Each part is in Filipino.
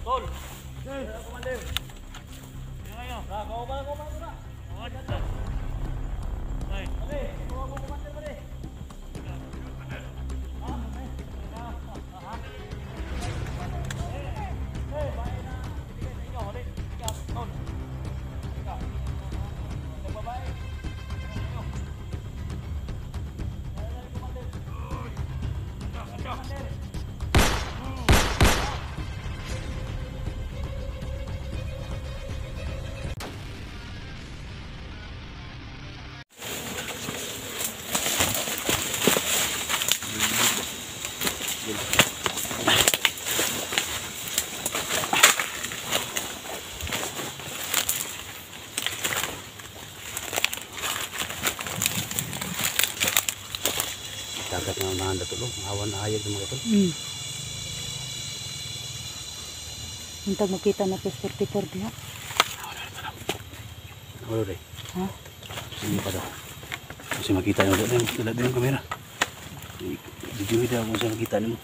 Tol. Komandir. Yan ngayon. Kau ba na? Oh, dito. Ay. Pare, kuha mo komandir pare. Dagat na naman na tulog, awan na hayag ng mga ito. Untag makita na plus 44 diha. Ano rin? Ha? Hindi pa daw. Kasi makita nyo doon, dala din yung kamera. Didiwid ako kung saan makita nyo.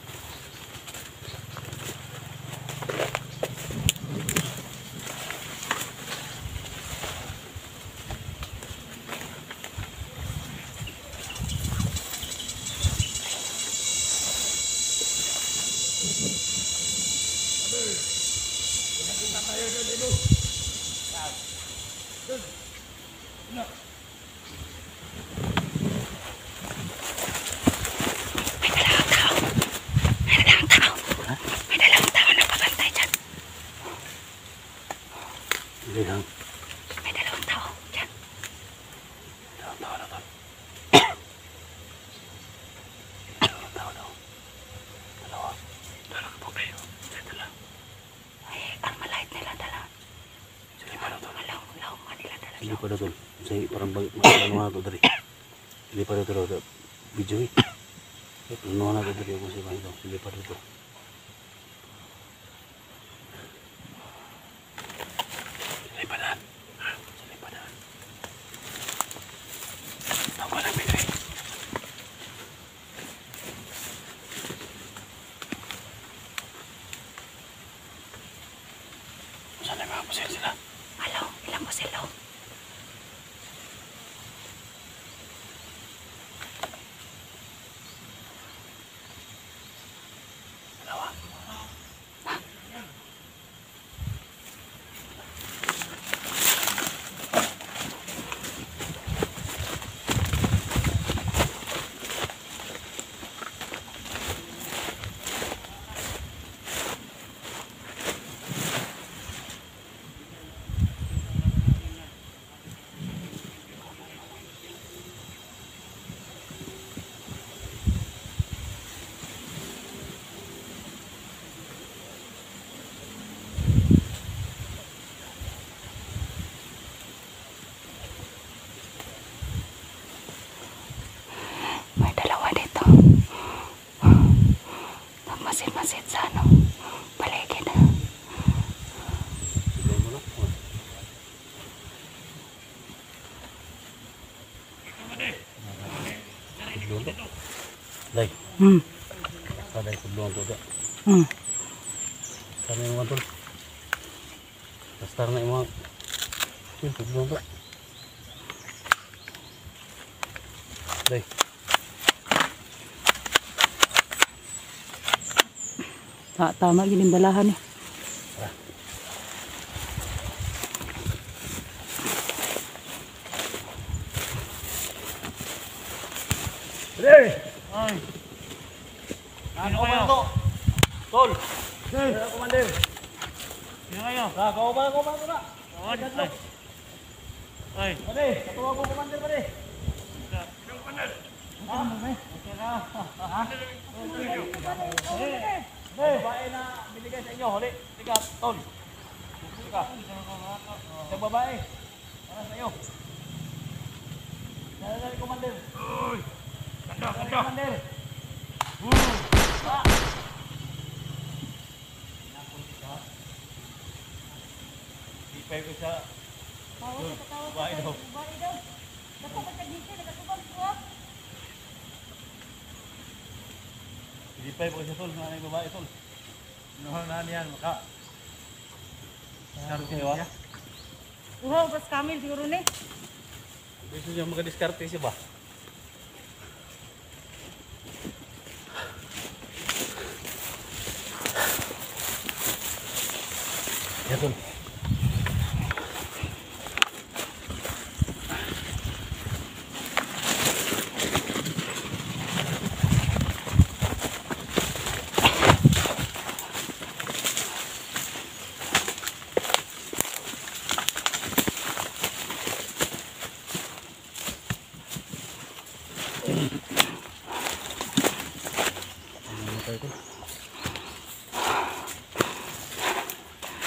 Hindi lang. May dalawang tao dyan. Dalawang tao na to. Dalawang tao daw. Dalawa. Dalawa po kayo. Dala. Ay, ang malait nila dala. Sige pa daw to. Malaw nila dala. Sige pa daw to. Sige parang magkano nga ito dari. Sige pa daw to. Video eh. Ano nga ito dari ako sa ito. Sige pa daw to. Sana mga pusil sila. Malaw, ilang po sila. Dalawa. May dalawa dito. Nagmasid-masid sa ano. Paligid. Sigay mo na. Kudlong to. Day. Saday kudlong to. Sana yung mga tol. Pastar na yung mga kudlong to. Day. Tama yun yung balahan eh. Ay. Ano kayo? Tol. Komandir. Yan ngayon. Kau ba na? Oh, dito. Ay. Pare, katuwa mo komandir pare. Komandir. Okay na. Babae na binigay sa inyo. Huli. Tiga, Tol. Tiga. Sa babae. Para sa iyo. Dali, komandir. Uy. Kanda. Komandir. Ipay ko siya. Babae daw. Ipay ko siya, Tol. Nanay babae, Tol. Ano na niyan, maka. Diskarte ba? Uhaw, bas kamil siguro ni. Gusto niya magka-diskarte siya ba? Ya tol.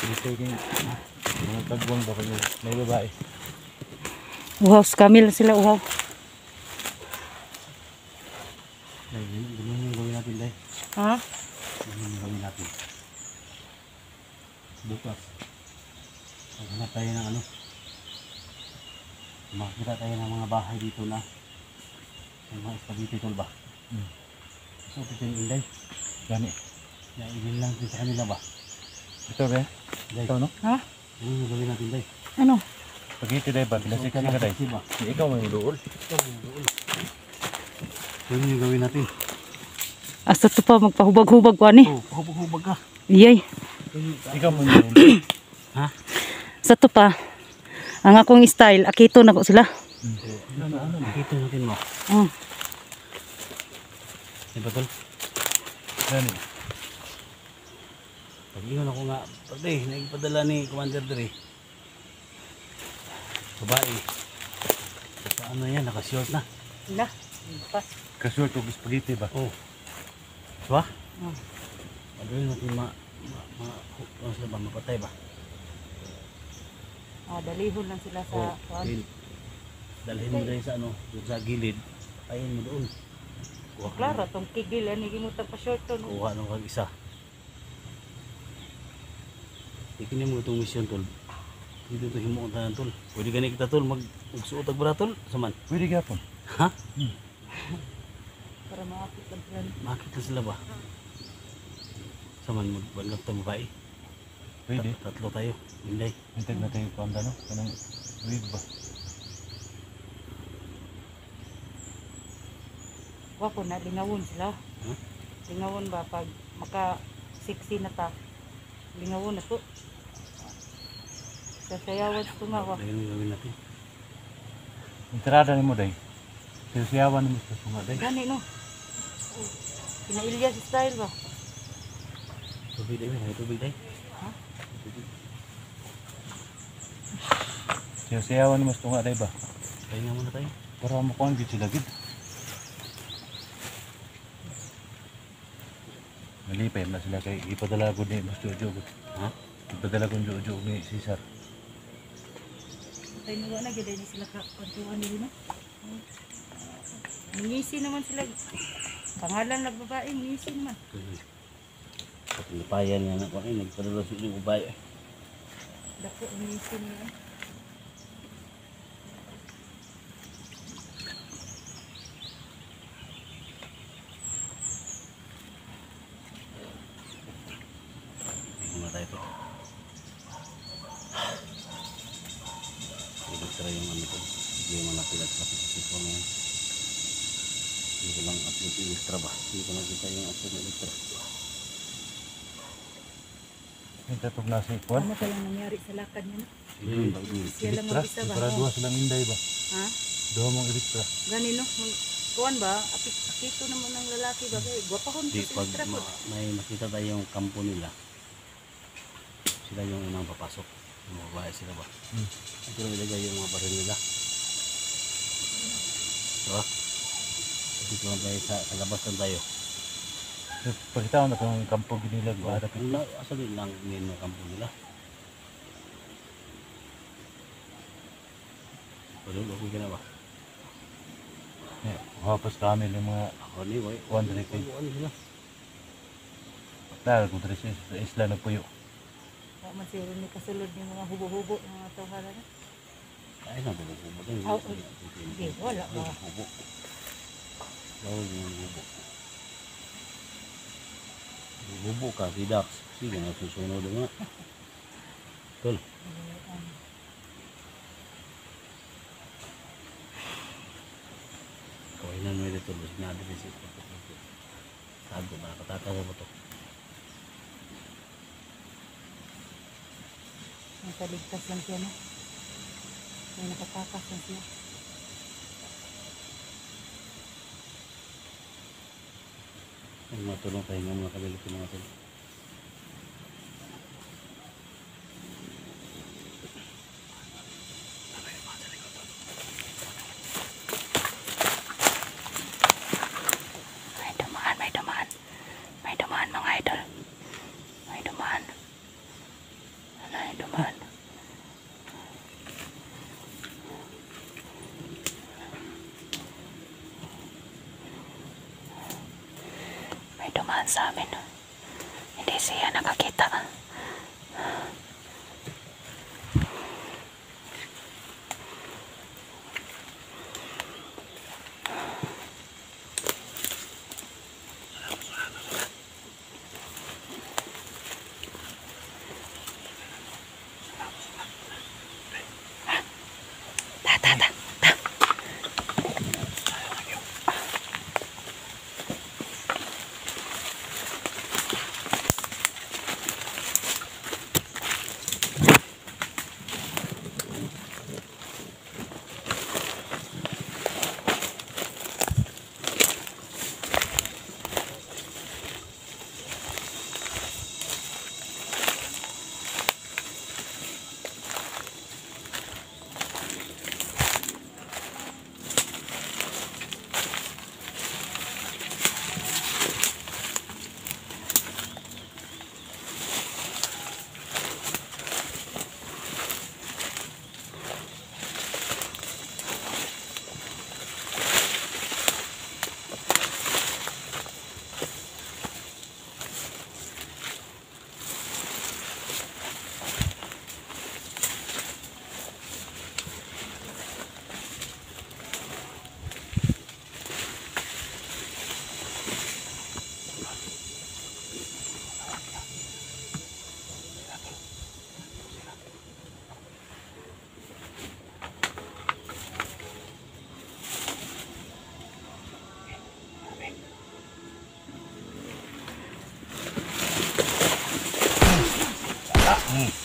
Dito yung mga tagwang ba kayo? May babae. Uhaw, kamil sila uhaw. Ganun yung gawin natin dahil. Ha? Ganun yung gawin natin. Bukas. Maghanap tayo ng ano. Makakita tayo ng mga bahay dito na. May mga spaghetti tol ba? So, ito yung inday. Gani. Naigil lang din sa kanila ba? Ito ba? Day. Ito no? Ha? Ganun yung gawin natin day. Ano? Pagkita day ba? Pinasiksi ka day. ba? Ikaw may dool. Ganun yung gawin natin. Asa to pa magpahubag-hubag ko ani. Oh, pahubag-hubag ka. Iyay. Ikaw may dool. Ha? Sa to pa. Ang akong style, akito na ko sila. Ano? Makita natin mo. Diba tol? Gani. Pag-ingon ako nga, pagday, nagpadala ni Commander Dre. Babae. Paano yan? Nakashort na. Ila. Pas. Kasuot o spaghetti ba? Oh. Diba? Ano yun natin ano sila ba? Mapatay ba? Dalihon lang sila sa kuan. Dalhin mo dahil sa ano, doon sa gilid. Ayin mo doon. Kuha ka Klaro tong kigil ani gimutang pa short to. Kuha nung kag-isa. Ikinin mo itong mission tol. Dito ito himuon tayo tol. Pwede gani kita tol magsuot ag bra tol. Saman. Pwede gapon. Ha? Para maapit lang sila. Makita sila ba? Saman magbanggap tayo babae. Pwede. Tatlo tayo. Hinday. Hintag na tayo panda no? Kanang wig ba? Wa ko na lingawon sila. Huh? Lingawon ba pag maka 60 na ta. Lingawon na to. Sasayawan ko nga wa. Dahil yung gawin natin. Entrada ni mo day. Siyawan mo sa sunga day. Gani no. Pinailya si style ba? Tubig day. May tubig day. Ha? Siyawan mo sa sunga day ba? Kaya nga muna tayo. Para mo kuhan gid sila gid. Malipay na sila kay ipadala ko ni Mas Jojo. Ha? Ipadala ko Jojo ni Cesar. Tay nuwa na gid ni sila ka kwantuhan nila no. Ngisi naman sila. Pangalan ng babae, ngisi naman. Paglapayan nga na ko ay nagpadala sa yung babae. Dako ngisi nila. Muna tayo to. Ilitra yung ano to. Hindi mo natin at kapit-kapit ko ngayon. Hindi ko lang upload yung ilitra ba? Hindi ko nakita yung upload ng ilitra. Yung tatog na si kuhan. Ano kaya nangyari sa lakad niya no? Siya lang Elektra. mag-isa ba? Para Oo. duha silang inday ba? Ha? Duha mong elektra. Gani no. Kuan ba? Akito naman ng lalaki ba? Gwapahon Hindi, ko pag sila trapod. may makita tayo yung kampo nila, sila yung unang papasok. Yung mga babae sila ba? Ito lang ilagay yung mga baril nila. Diba? Dito lang tayo sa labas lang tayo. Pagkitaon na itong kampo ginilag ba? Asa din lang ngayon yung kampo nila. Pero okay ka na ba? Hapas kami yung mga Ako ni, boy. kuhan dali kay. Ano sila? Dahil kung dali sa isla na puyo. Wa man sila ni kasulod ng mga hubo-hubo ng mga tawhara na. Ay, nabubog din. Aw, okay, wala ba? Bubog. Bawal yung bubog. Bubog ka, si Dax. Sige, nasusunod nga. Tol. Kawinan mo dito, Luz. Nadilisip ko. Sago na, katatawa mo to. Nakaligtas lang siya, no? May nakatakas lang siya. Ang matulong tayo ng mga kabilit mga tol. May dumaan. May dumaan mga idol. May dumaan. May dumaan. May dumaan sa amin. Hindi siya nakakita.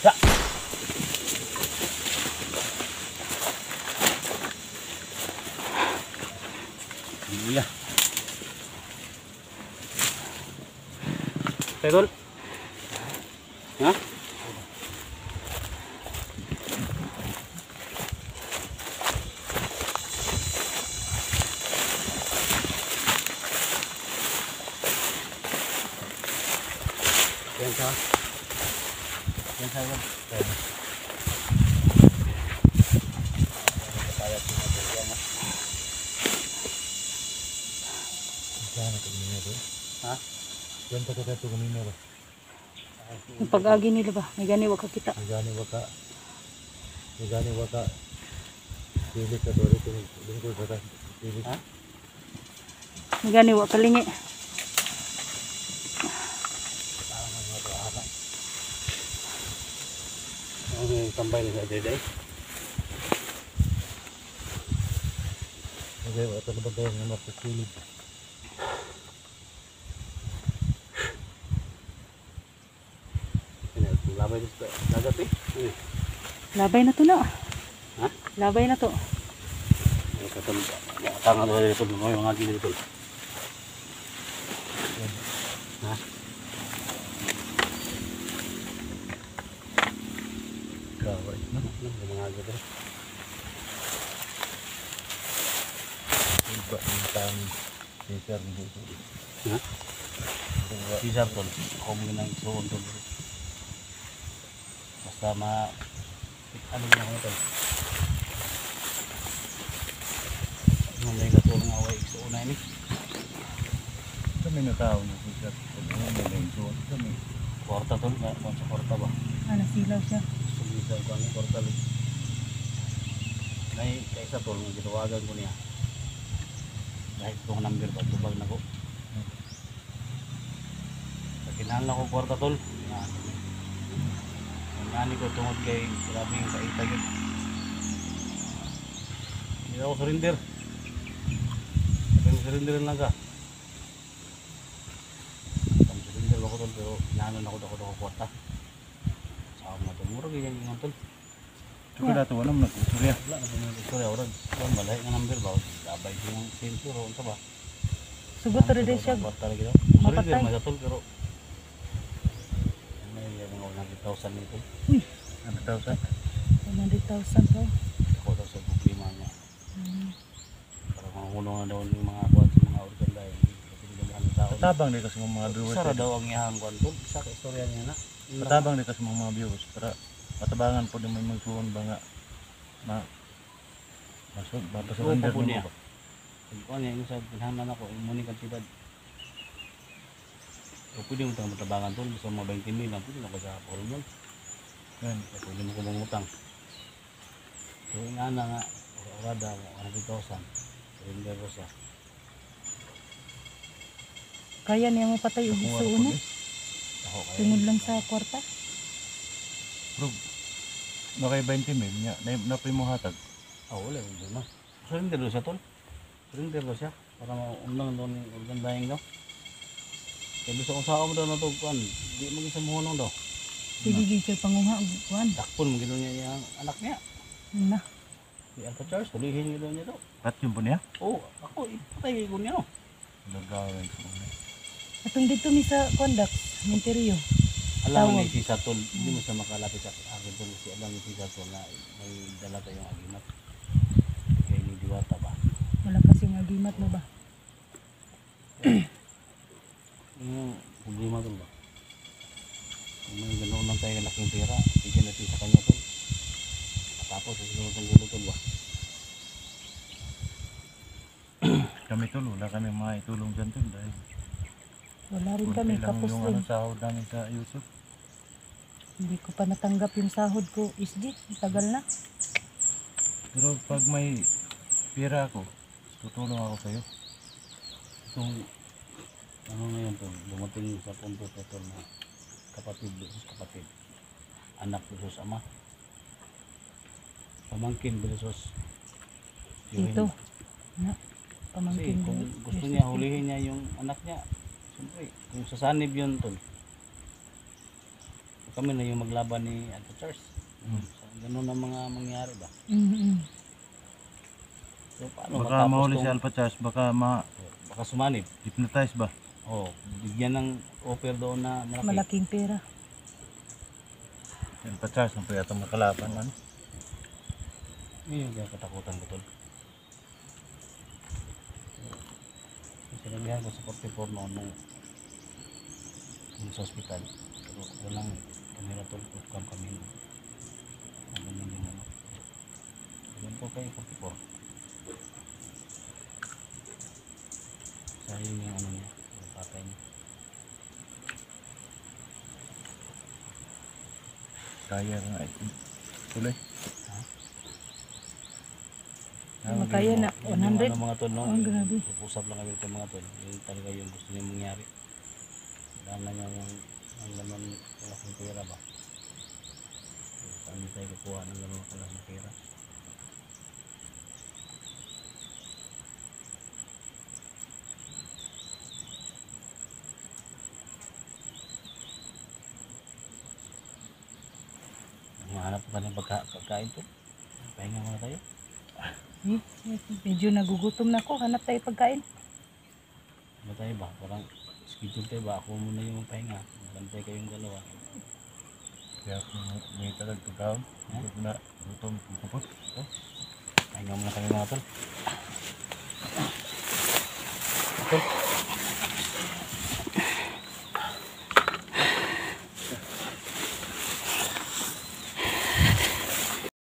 Ya. Iya. Tol. Hah? Yan sa. Yan sa yan. Ha? Yan pa ka kumina ba? Yung pag-agi nila ba? May gani waka kita. May gani waka. Pilit ka dori lingkod ka. Pilit. Ha? May gani waka lingi. Okay, tambay na sa dede. Okay, ito na ba tayo ng mapagpilid? Labay dito dagat eh. Labay na to na. Ha? Labay na to. Ito tangan na dito yung mga gini dito. Ha? Kaway na mga dito. Iba yung tang Caesar dito. Ha? Caesar tol. Kung yun ang isuon tol. Basta ano na ako ito may katulong away isuon na ini kami na tao na siya may isuon kami kwarta tol kung sa kwarta ba Nasilaw siya. sumisal ko ano kwarta lang kaysa tol nga gitawagan ko niya dahil itong number ba tubag na ko sa kinahal ko kwarta tol Nani ko tungod kay grabe yung kaita yun. Hindi ako surrender. Sabi mo surrender lang ka. Sabi surrender ako tol pero inanon ako dako kwarta. Sa ako na tol. Mura ganyan yung tol. Ito dato wala mo nag-istorya. Wala na po yung istorya. Orang balay nga number ba? Dabay ko yung sensor o unsa ba? Sugot rin din siya. Kwarta lagi daw. Mapatay. Surrender may tol pero may mga 100,000 nito. Ano daw sa? 100,000 to. Ako daw sa problema niya. Mm. Para mahulong na daw yung mga buwan sa mga organ dahil kasi nilalahan ng tao. Patabang din kasi mga viewers. Sara daw ang iyahang buwan tol. Isa ka istorya niya na. Patabang din kasi mga viewers para patabangan po din may magsuon ba nga na masod ba pa sa Oo, under po mo niya. ba? Kung ano yung sa pinhanan ako, imuni kantidad. O pwede mo tayong matabangan tol. Sa mga 20 mil lang, pwede na ko sa hormone. Yan. Pwede mo kumangutang. So yung ana nga, orada, 100,000. Surrender ko siya. Kaya niya mapatay og gusto no? Ako kaya. Tungod lang sa kwarta. Bro, nakay 20 mil niya. Napay mo hatag. Wala, hindi na. Surrender ko siya tol. Surrender ko siya. Para maunang doon yung organ dying daw. Kaya gusto kong sao mo daw na ito, di mo isa mohonong daw. Sige gid panguha og kuan. Takpon mo gano'n niya yung anak niya. Na. Si Alpha Charles, tulihin gano'n niya daw. Pat yun po niya? Oo, ako, ipatay ko niya no. Nagawin ko na. Atong dito mi sa conduct, interior. Alam Tawag. ni si Satol, hindi mo siya makalapit sa akin tol. Kasi alam ni si Satol na may dala tayong agimat. Kaya ni Diwata ba? Wala kasi nga gimat mo ba? Yung problema tol ba? Kung may ganoon lang tayo laking pera, bigyan natin sa kanya tol. Tapos susunod ang gulo tol ba? Kami tol, wala kami maitulong dyan tol dahil Wala rin kunti kami lang kapos yung rin. ano, sahod namin sa YouTube. Hindi ko pa natanggap yung sahod ko, SG. Tagal na. Pero pag may pera ako, tutulong ako sa'yo. Itong ano ngayon tol, dumating sa punto to tol na kapatid versus kapatid. Anak versus ama. Pamangkin versus Dito. Na. Kasi Pamangkin kung din. gusto niya hulihin niya yung anak niya, siyempre, kung sasanib yun tol, kami na yung maglaban ni Alpha Charles. So, ganun ang mga mangyari ba? Mm-hmm. So paano Baka matapos mahuli tong- si Alpha Charles, baka baka sumanib. ma-hypnotize ba? Oh, bigyan ng offer doon na malaki. Malaking pera. Si Alpha Charles, ang pwede itong makalaban man. Yun yung kaya katakutan ko tol. Sinabihan ko sa 44 noon nung sa hospital. Pero walang kamera tol, kung kami nun. Ang ganyan din ano. Ganyan po kayo 44. Sayang yung ano niya, yung tatay niya. Kaya nga tuloy. Kaya na, Yun yung 100. ano mga tol, no? Oh, grabe. Usap lang kami ito mga tol. Yung talaga yung gusto niya mangyari. Dahil na niya yung ang laman malaking pera ba? Saan niya tayo kukuha ng laman malaking pera? Mahanap pa ng pagkain to. Pahinga muna tayo. Medyo nagugutom na ako. Hanap tayo pagkain. Ano tayo ba? Parang schedule tayo ba? Ako muna yung pahinga. Bantay kayong dalawa. Kaya kung may talag pagkaon, huwag na gutom pupupot. Pahinga muna kami mga tol. Okay.